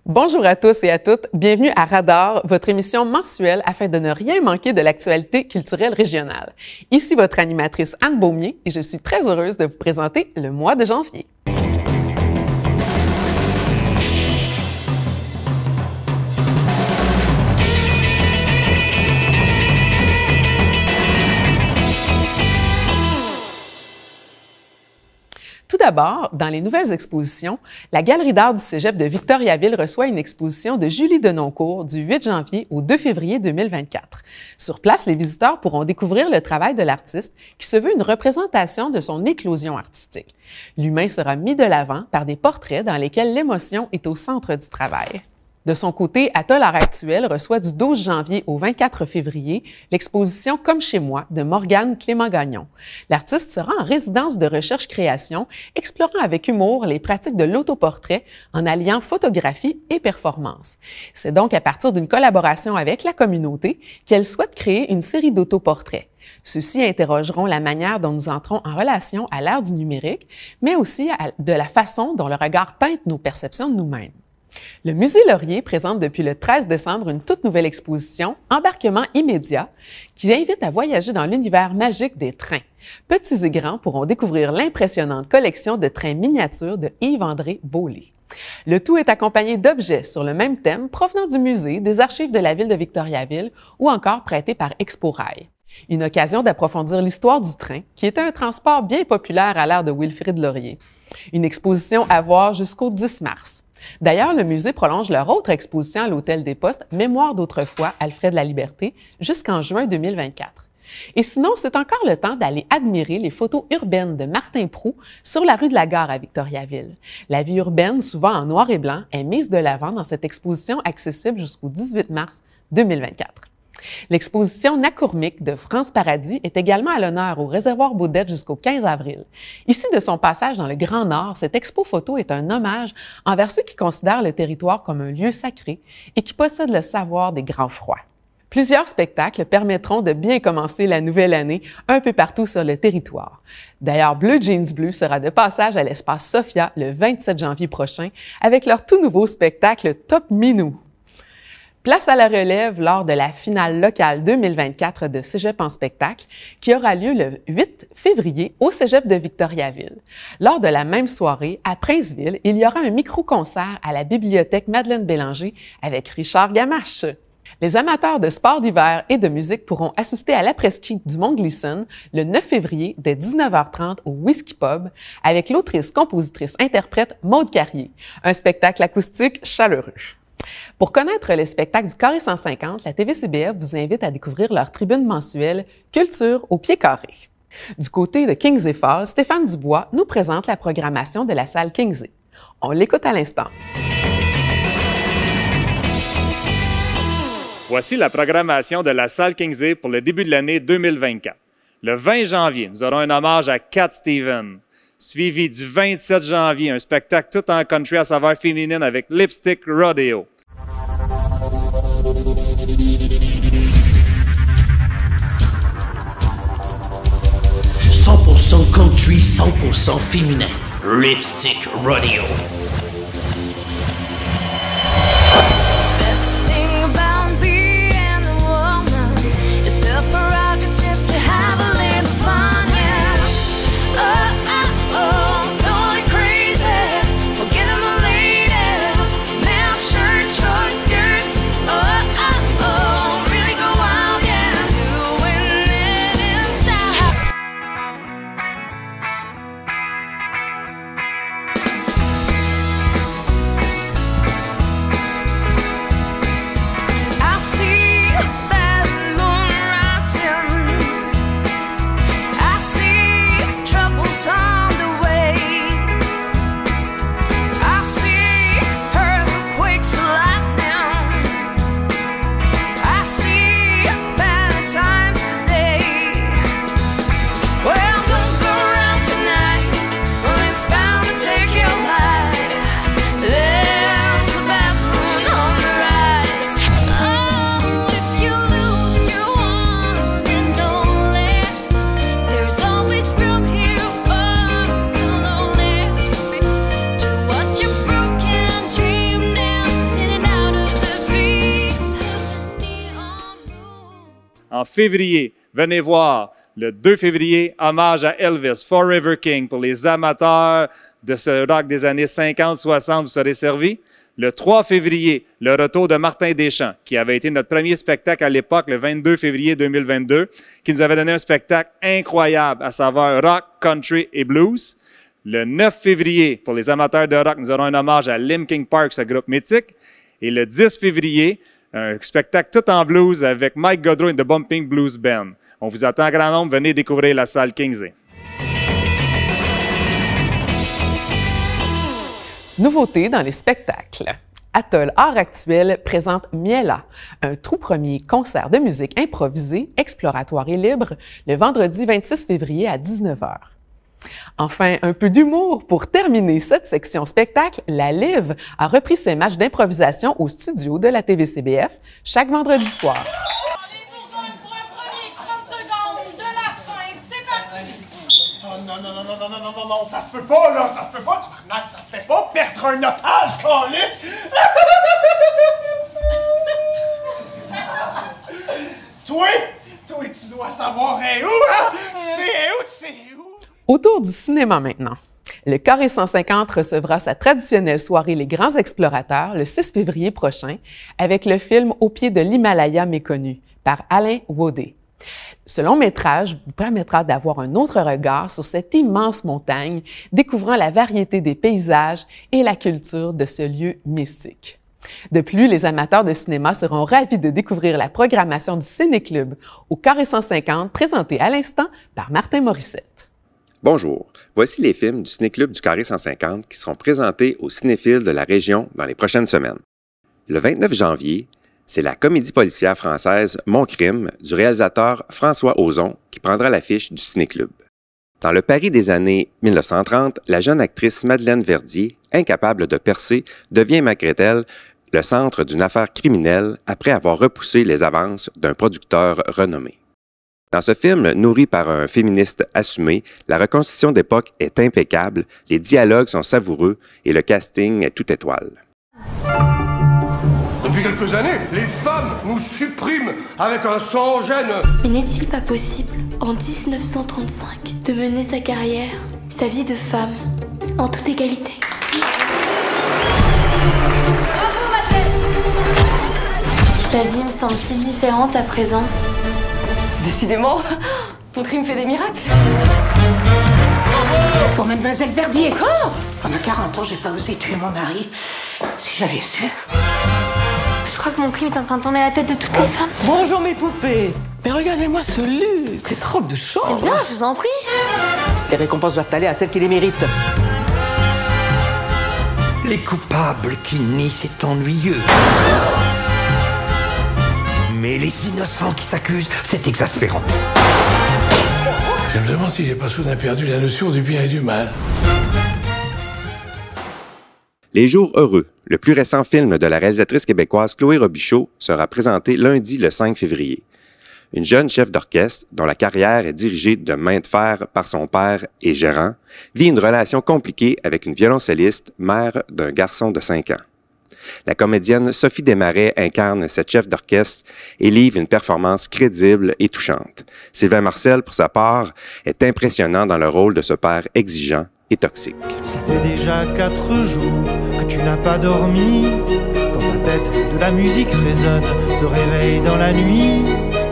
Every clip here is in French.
Bonjour à tous et à toutes, bienvenue à Radar, votre émission mensuelle afin de ne rien manquer de l'actualité culturelle régionale. Ici votre animatrice Anne Beaumier et je suis très heureuse de vous présenter le mois de janvier. Tout d'abord, dans les nouvelles expositions, la Galerie d'art du Cégep de Victoriaville reçoit une exposition de Julie Denoncourt du 8 janvier au 2 février 2024. Sur place, les visiteurs pourront découvrir le travail de l'artiste qui se veut une représentation de son éclosion artistique. L'humain sera mis de l'avant par des portraits dans lesquels l'émotion est au centre du travail. De son côté, Atoll Art Actuel reçoit du 12 janvier au 24 février l'exposition Comme chez moi de Morgane Clément-Gagnon. L'artiste sera en résidence de recherche-création, explorant avec humour les pratiques de l'autoportrait en alliant photographie et performance. C'est donc à partir d'une collaboration avec la communauté qu'elle souhaite créer une série d'autoportraits. Ceux-ci interrogeront la manière dont nous entrons en relation à l'ère du numérique, mais aussi de la façon dont le regard teinte nos perceptions de nous-mêmes. Le Musée Laurier présente depuis le 13 décembre une toute nouvelle exposition, Embarquement immédiat, qui invite à voyager dans l'univers magique des trains. Petits et grands pourront découvrir l'impressionnante collection de trains miniatures de Yves-André Beaulieu. Le tout est accompagné d'objets sur le même thème provenant du musée, des archives de la ville de Victoriaville ou encore prêtés par ExpoRail. Une occasion d'approfondir l'histoire du train, qui était un transport bien populaire à l'ère de Wilfrid Laurier. Une exposition à voir jusqu'au 10 mars. D'ailleurs, le musée prolonge leur autre exposition à l'Hôtel des Postes, Mémoire d'autrefois, Alfred Laliberté, jusqu'en juin 2024. Et sinon, c'est encore le temps d'aller admirer les photos urbaines de Martin Proulx sur la rue de la Gare à Victoriaville. La vie urbaine, souvent en noir et blanc, est mise de l'avant dans cette exposition accessible jusqu'au 18 mars 2024. L'exposition Nacourmique de France Paradis est également à l'honneur au réservoir Baudette jusqu'au 15 avril. Ici de son passage dans le Grand Nord, cette expo photo est un hommage envers ceux qui considèrent le territoire comme un lieu sacré et qui possèdent le savoir des grands froids. Plusieurs spectacles permettront de bien commencer la nouvelle année un peu partout sur le territoire. D'ailleurs, Bleu Jeans Bleu sera de passage à l'espace Sophia le 27 janvier prochain avec leur tout nouveau spectacle Top Minou. Place à la relève lors de la finale locale 2024 de Cégep en spectacle qui aura lieu le 8 février au Cégep de Victoriaville. Lors de la même soirée, à Princeville, il y aura un micro-concert à la bibliothèque Madeleine Bélanger avec Richard Gamache. Les amateurs de sport d'hiver et de musique pourront assister à l'après-ski du Mont Glisson le 9 février dès 19h30 au Whisky Pub avec l'autrice, compositrice, interprète Maude Carrier. Un spectacle acoustique chaleureux. Pour connaître les spectacles du Carré 150, la TVCBF vous invite à découvrir leur tribune mensuelle Culture au pied carré. Du côté de Kingsley Falls, Stéphane Dubois nous présente la programmation de la salle Kingsley. On l'écoute à l'instant. Voici la programmation de la salle Kingsley pour le début de l'année 2024. Le 20 janvier, nous aurons un hommage à Cat Stevens. Suivi du 27 janvier, un spectacle tout en country à saveur féminine avec Lipstick Rodeo. « 100% country, 100% féminin. Lipstick Rodeo. » En février, venez voir le 2 février, hommage à Elvis, Forever King. Pour les amateurs de ce rock des années 50-60, vous serez servis. Le 3 février, le retour de Martin Deschamps, qui avait été notre premier spectacle à l'époque, le 22 février 2022, qui nous avait donné un spectacle incroyable, à savoir rock, country et blues. Le 9 février, pour les amateurs de rock, nous aurons un hommage à Linkin Park, ce groupe mythique. Et le 10 février, un spectacle tout en blues avec Mike Gaudreau et The Bumping Blues Band. On vous attend en grand nombre. Venez découvrir la salle Kingsley. Nouveauté dans les spectacles. Atoll Art Actuel présente Miela, un tout premier concert de musique improvisée, exploratoire et libre, le vendredi 26 février à 19h. Enfin, un peu d'humour pour terminer cette section spectacle. La Live a repris ses matchs d'improvisation au studio de la TVCBF chaque vendredi soir. Les Bourgognes pour un premier 30 secondes de la fin, c'est parti! Oh non, ça se peut pas, là, ça se peut pas, tabarnak, ça se fait pas perdre un otage, câlisse! Toi, tu dois savoir où, hein? Tu sais où? Autour du cinéma maintenant. Le Carré 150 recevra sa traditionnelle soirée Les Grands Explorateurs le 6 février prochain avec le film Au pied de l'Himalaya méconnu par Alain Waudet. Ce long-métrage vous permettra d'avoir un autre regard sur cette immense montagne, découvrant la variété des paysages et la culture de ce lieu mystique. De plus, les amateurs de cinéma seront ravis de découvrir la programmation du Ciné-Club au Carré 150, présentée à l'instant par Martin Morissette. Bonjour, voici les films du Ciné-Club du Carré 150 qui seront présentés aux cinéphiles de la région dans les prochaines semaines. Le 29 janvier, c'est la comédie policière française Mon crime du réalisateur François Ozon qui prendra l'affiche du Ciné-Club. Dans le Paris des années 1930, la jeune actrice Madeleine Verdier, incapable de percer, devient malgré elle le centre d'une affaire criminelle après avoir repoussé les avances d'un producteur renommé. Dans ce film, nourri par un féministe assumé, la reconstitution d'époque est impeccable, les dialogues sont savoureux et le casting est tout étoile. Depuis quelques années, les femmes nous suppriment avec un sang gêne. Mais n'est-il pas possible, en 1935, de mener sa carrière, sa vie de femme, en toute égalité? Bravo, Madeleine! Ta vie me semble si différente à présent. Décidément, ton crime fait des miracles. Pour Mademoiselle Verdier. Encore? Pendant 40 ans, j'ai pas osé tuer mon mari. Si j'avais su. Je crois que mon crime est en train de tourner la tête de toutes les femmes. Bonjour mes poupées. Mais regardez-moi ce luxe. Cette robe de chambre. Eh bien, je vous en prie. Les récompenses doivent aller à celles qui les méritent. Les coupables qui nient, c'est ennuyeux. Mais les innocents qui s'accusent, c'est exaspérant. Je me demande si j'ai pas soudain perdu la notion du bien et du mal. Les Jours heureux, le plus récent film de la réalisatrice québécoise Chloé Robichaud, sera présenté lundi le 5 février. Une jeune chef d'orchestre, dont la carrière est dirigée de main de fer par son père et gérant, vit une relation compliquée avec une violoncelliste, mère d'un garçon de 5 ans. La comédienne Sophie Desmarais incarne cette chef d'orchestre et livre une performance crédible et touchante. Sylvain Marcel, pour sa part, est impressionnant dans le rôle de ce père exigeant et toxique. Ça fait déjà 4 jours que tu n'as pas dormi. Dans ta tête, de la musique résonne, te réveille dans la nuit.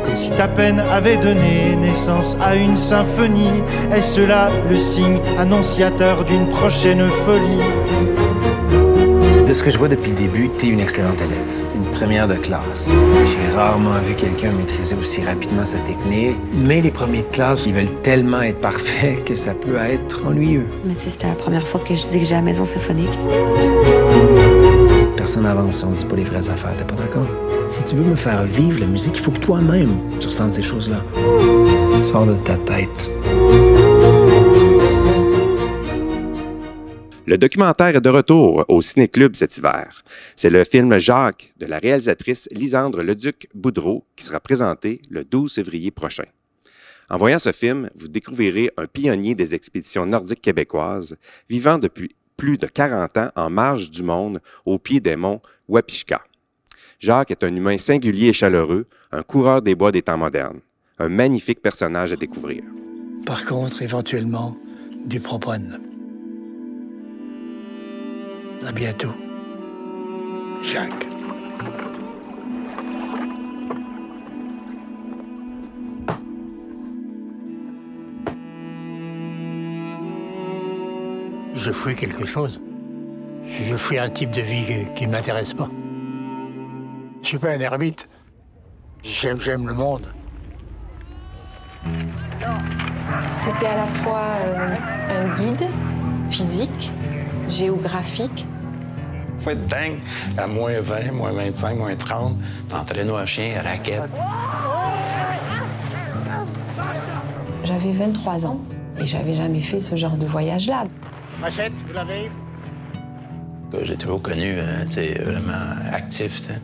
Comme si ta peine avait donné naissance à une symphonie. Est-ce là le signe annonciateur d'une prochaine folie? De ce que je vois depuis le début, t'es une excellente élève, une première de classe. J'ai rarement vu quelqu'un maîtriser aussi rapidement sa technique, mais les premiers de classe, ils veulent tellement être parfaits que ça peut être ennuyeux. Mais tu sais, c'était la première fois que je dirigeais la maison symphonique. Personne n'avance si on dit pas les vraies affaires, t'es pas d'accord? Si tu veux me faire vivre la musique, il faut que toi-même tu ressentes ces choses-là. Sors de ta tête. Le documentaire est de retour au Ciné-Club cet hiver. C'est le film Jacques de la réalisatrice Lisandre Leduc-Boudreau qui sera présenté le 12 février prochain. En voyant ce film, vous découvrirez un pionnier des expéditions nordiques québécoises, vivant depuis plus de 40 ans en marge du monde au pied des monts Wapishka. Jacques est un humain singulier et chaleureux, un coureur des bois des temps modernes. Un magnifique personnage à découvrir. Par contre, éventuellement, du propane. À bientôt, Jacques. Je fuis quelque chose. Je fuis un type de vie qui ne m'intéresse pas. Je suis pas un ermite. J'aime le monde. C'était à la fois un guide physique, géographique. Faut être dingue. À moins 20, moins 25, moins 30, t'entraînes un chien, raquette. J'avais 23 ans et j'avais jamais fait ce genre de voyage-là. Machette, vous l'avez? J'ai toujours connu, vraiment actif, t'sais.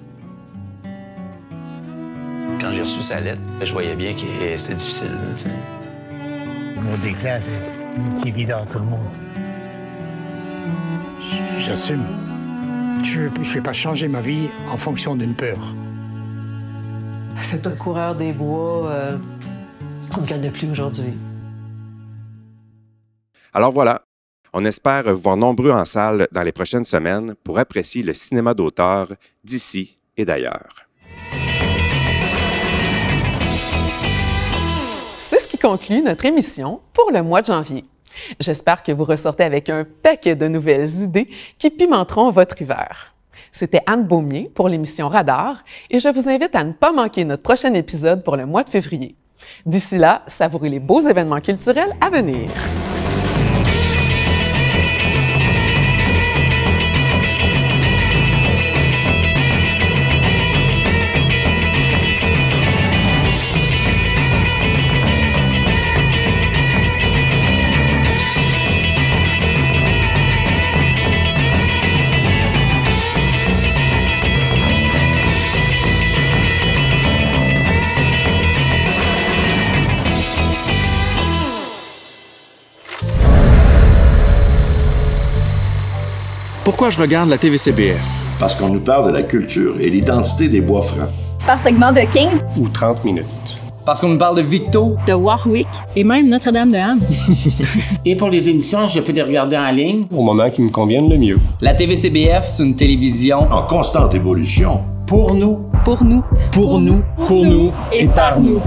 Quand j'ai reçu sa lettre, je voyais bien que c'était difficile, t'sais. Mon déclin, c'est évident à tout le monde. J'assume. Je ne vais pas changer ma vie en fonction d'une peur. C'est un coureur des bois qu'on ne gagne plus aujourd'hui. Alors voilà, on espère vous voir nombreux en salle dans les prochaines semaines pour apprécier le cinéma d'auteur d'ici et d'ailleurs. C'est ce qui conclut notre émission pour le mois de janvier. J'espère que vous ressortez avec un paquet de nouvelles idées qui pimenteront votre hiver. C'était Anne Beaumier pour l'émission Radar et je vous invite à ne pas manquer notre prochain épisode pour le mois de février. D'ici là, savourez les beaux événements culturels à venir. Pourquoi je regarde la TVCBF? Parce qu'on nous parle de la culture et l'identité des Bois-Francs. Par segment de 15 ou 30 minutes. Parce qu'on nous parle de Victo, de Warwick et même Notre-Dame-de-Anne. Et pour les émissions, je peux les regarder en ligne. Au moment qui me convienne le mieux. La TVCBF, c'est une télévision en constante évolution. Pour nous. Pour nous. Pour nous. Pour nous. Et par nous.